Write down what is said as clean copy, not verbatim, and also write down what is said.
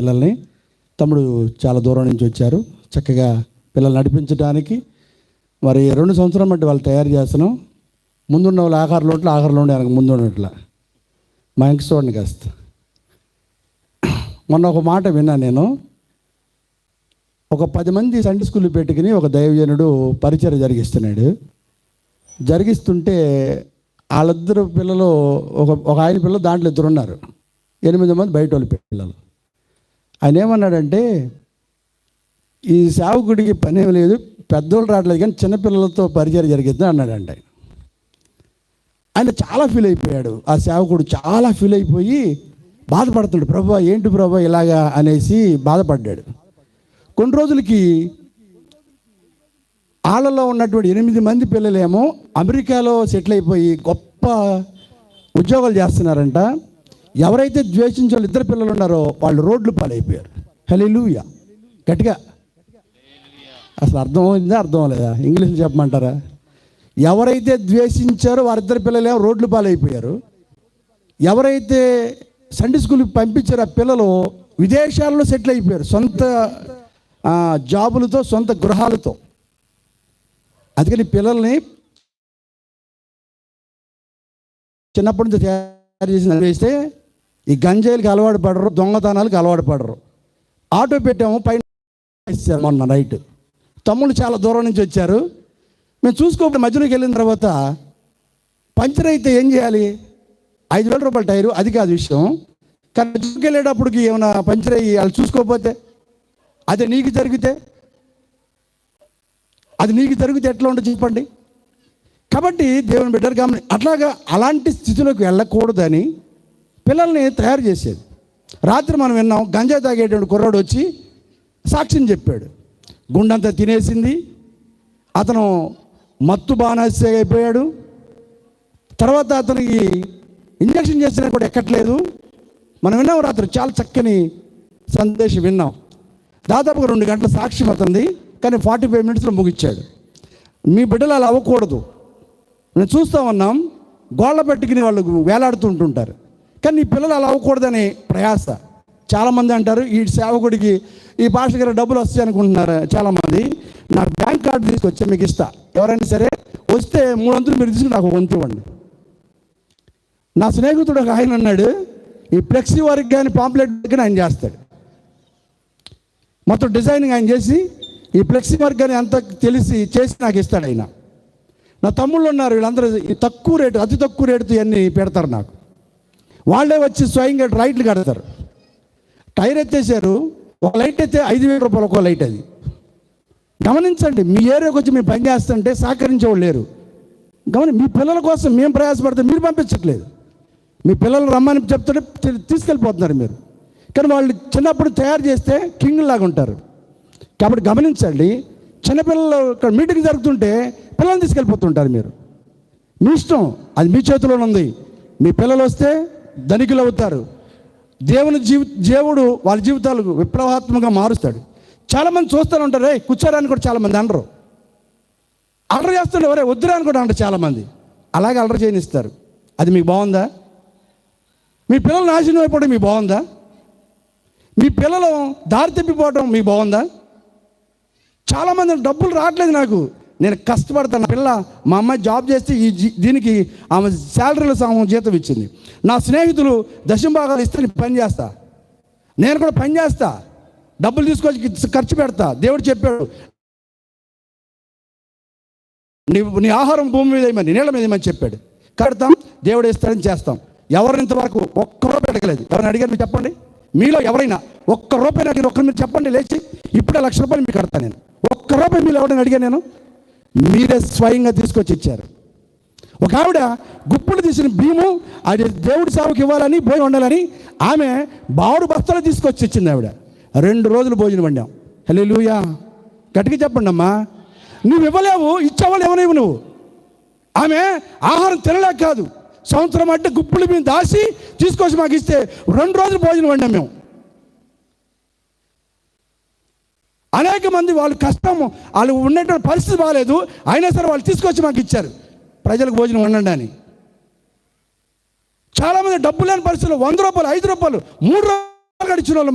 పిల్లల్ని. తమ్ముడు చాలా దూరం నుంచి వచ్చారు, చక్కగా పిల్లల్ని నడిపించడానికి. మరి 2 సంవత్సరాల మట్టి వాళ్ళు తయారు చేస్తున్నాం. ముందున్న వాళ్ళు ఆఖరిలో ఉంటే ఆయనకు ముందు ఉన్నట్లా మా ఇంక చూడండి కాస్త. మొన్న ఒక మాట విన్నాను నేను. ఒక 10 మంది సండే స్కూల్ పెట్టుకుని ఒక దైవజనుడు పరిచయం జరిగిస్తుంటే వాళ్ళిద్దరు పిల్లలు ఒక ఆయన పిల్లలు దాంట్లో 2 ఉన్నారు, 8 మంది బయట వాళ్ళ పిల్లలు. ఆయన ఏమన్నాడంటే, ఈ సేవకుడికి పని ఏమి లేదు, పెద్దోళ్ళు రావట్లేదు కానీ చిన్నపిల్లలతో పరిచయం జరిగిద్ది అన్నాడంట. ఆయన చాలా ఫీల్ అయిపోయాడు. ఆ సేవకుడు చాలా ఫీల్ అయిపోయి బాధపడుతున్నాడు. ప్రభా ఏంటి ప్రభా ఇలాగా అనేసి బాధపడ్డాడు. కొన్ని రోజులకి వాళ్ళలో ఉన్నటువంటి 8 మంది పిల్లలేమో అమెరికాలో సెటిల్ అయిపోయి గొప్ప ఉద్యోగాలు చేస్తున్నారంట. ఎవరైతే ద్వేషించే వాళ్ళు 2 పిల్లలు ఉన్నారో వాళ్ళు రోడ్లు పాలైపోయారు. హల్లెలూయా, గట్టిగా. అసలు అర్థమైందా అర్థం లేదా? ఇంగ్లీష్లో చెప్పమంటారా? ఎవరైతే ద్వేషించారో వారిద్దరు పిల్లలేమో రోడ్లు పాలైపోయారు. ఎవరైతే సండే స్కూల్కి పంపించారో ఆ పిల్లలు విదేశాల్లో సెటిల్ అయిపోయారు, సొంత జాబులతో, సొంత గృహాలతో. అందుకని పిల్లల్ని చిన్నప్పటి నుంచి తయారు చేసి వేస్తే ఈ గంజాయిలకు అలవాటు పడరు, దొంగతనాలకు అలవాటు పడరు. ఆటో పెట్టాము, పైన మొన్న నైట్ తమ్ముళ్ళు చాలా దూరం నుంచి వచ్చారు. మేము చూసుకోకపోతే మధ్యలోకి వెళ్ళిన తర్వాత పంచర్ అయితే ఏం చేయాలి? 5,000 రూపాయల టైరు, అది కాదు విషయం. కానీ మధ్యలోకి వెళ్ళేటప్పటికి ఏమైనా పంచర్ అయ్యి వాళ్ళు చూసుకోకపోతే, అది నీకు జరిగితే ఎట్లా ఉంటుంది చెప్పండి. కాబట్టి దేవుని బిడ్డలు అలాంటి స్థితిలోకి వెళ్ళకూడదని పిల్లల్ని తయారు చేసేది. రాత్రి మనం విన్నాం, గంజాయి తాగేటువంటి కుర్రాడు వచ్చి సాక్ష్యం చెప్పాడు. గుండంతా తినేసింది, అతను మత్తు బానిస అయిపోయాడు. తర్వాత అతనికి ఇంజక్షన్ చేసినా కూడా ఎక్కట్లేదు. మనం విన్నాం రాత్రి, చాలా చక్కని సందేశం విన్నాం. దాదాపుగా 2 గంటల సాక్ష్యం అవుతుంది, కానీ 45 మినిట్స్లో ముగించాడు. మీ బిడ్డలు అలా అవ్వకూడదు. నేను చూస్తూ ఉన్నాం, గోళ్ళ పెట్టుకుని వాళ్ళు వేలాడుతుంటుంటారు. కానీ ఈ పిల్లలు అలా అవ్వకూడదనే ప్రయాస. చాలామంది అంటారు, ఈ సేవకుడికి ఈ పాస్టర్ గారు డబ్బులు వస్తాయి అనుకుంటున్నారు చాలామంది. నాకు బ్యాంక్ కార్డు తీసుకొచ్చి మీకు ఇస్తా, ఎవరైనా సరే వస్తే 300 మీరు తీసుకుని నాకు 100 ఇవ్వండి. నా స్నేహితుడు ఒక ఆయన అన్నాడు, ఈ ఫ్లెక్సీ వర్క్ కానీ పాంప్లెట్ కానీ ఆయన చేస్తాడు. మొత్తం డిజైనింగ్ ఆయన చేసి ఈ ఫ్లెక్సీ వర్క్ కానీ అంత తెలిసి చేసి నాకు ఇస్తాడు ఆయన. నా తమ్ముళ్ళు ఉన్నారు, వీళ్ళందరూ తక్కువ రేటు, అతి తక్కువ రేటుతో ఇవన్నీ పెడతారు నాకు. వాళ్ళే వచ్చి స్వయంగా లైట్లు కడతారు. టైర్ ఎత్తేసారు, ఒక లైట్ అయితే 5,000 రూపాయలు ఒక లైట్. అది గమనించండి. మీ ఏరియాకి వచ్చి మేము పని చేస్తుంటే సహకరించేవాళ్ళు లేరు. మీ పిల్లల కోసం మేము ప్రయాసపడితే మీరు పంపించట్లేదు. మీ పిల్లలు రమ్మని చెప్తుంటే తీసుకెళ్ళిపోతున్నారు మీరు. కానీ వాళ్ళు చిన్నప్పుడు తయారు చేస్తే కింగ్ లాగా ఉంటారు. కాబట్టి గమనించండి, చిన్నపిల్లలు ఇక్కడ మీటింగ్ జరుగుతుంటే పిల్లల్ని తీసుకెళ్ళిపోతుంటారు మీరు. మీ ఇష్టం, అది మీ చేతిలోనే ఉంది. మీ పిల్లలు వస్తే ధనికులు అవుతారు. దేవుడు వాళ్ళ జీవితాలకు విప్లవాత్మకంగా మారుస్తాడు. చాలామంది చూస్తూనే ఉంటారు, కూర్చోరాని కూడా చాలామంది అనరు. అల్లరి చేస్తుంటే ఎవరే వద్దురా అని కూడా అంటారు చాలామంది. అలాగే అల్లరి చేయనిస్తారు. అది మీకు బాగుందా? మీ పిల్లలు నాశనం అయిపోవడం మీకు బాగుందా? మీ పిల్లలు దారి తప్పిపోవడం మీకు బాగుందా? చాలామంది డబ్బులు రావట్లేదు నాకు, నేను కష్టపడతాను. పిల్ల మా అమ్మాయి జాబ్ చేస్తే దీనికి ఆమె శాలరీలో సగం జీతం ఇచ్చింది. నా స్నేహితులు 10 భాగాలు ఇస్తే నేను పని చేస్తా, నేను కూడా పని చేస్తా, డబ్బులు తీసుకొచ్చి ఖర్చు పెడతా. దేవుడు చెప్పాడు, నీ ఆహారం భూమి మీద ఏమని, నీళ్ళ మీద ఏమని చెప్పాడు. కడతాం, దేవుడు ఇస్తాడని చేస్తాం. ఎవరిని ఇంతవరకు ఒక్క రూపాయి అడగలేదు. ఎవరిని అడిగారు మీరు చెప్పండి? మీలో ఎవరైనా ఒక్క రూపాయి అడిగిన ఒక్కరు మీరు చెప్పండి లేచి, ఇప్పుడే 1,00,000 రూపాయలు మీకు కడతాను నేను. ఒక్క రూపాయి మీరు ఎవరైనా అడిగా నేను? మీరే స్వయంగా తీసుకొచ్చి ఇచ్చారు. ఒక ఆవిడ గుప్పుడు తీసిన భీము అది దేవుడి సేవకు ఇవ్వాలని పోయి ఉండాలని ఆమె బావుడు బస్తాలు తీసుకొచ్చి ఇచ్చింది. ఆవిడ 2 రోజులు భోజనం వండాం. హల్లెలూయా, గట్టిగా చెప్పండి అమ్మా. నువ్వు ఇవ్వలేవు, ఇచ్చేవాళ్ళు ఏమనేవు నువ్వు. ఆమె ఆహారం తినలేక కాదు, సంవత్సరం అంటే గుప్పులు మేము దాసి తీసుకొచ్చి మాకు ఇస్తే 2 రోజులు భోజనం వండాం మేము. అనేక మంది వాళ్ళు కష్టం, వాళ్ళు ఉన్నటువంటి పరిస్థితి బాగాలేదు, అయినా సరే వాళ్ళు తీసుకొచ్చి మాకు ఇచ్చారు ప్రజలకు భోజనం వండండి అని. చాలామంది డబ్బు లేని పరిస్థితుల్లో 100 రూపాయలు, 5 రూపాయలు, 3 రూపాయలు ఇచ్చిన వాళ్ళు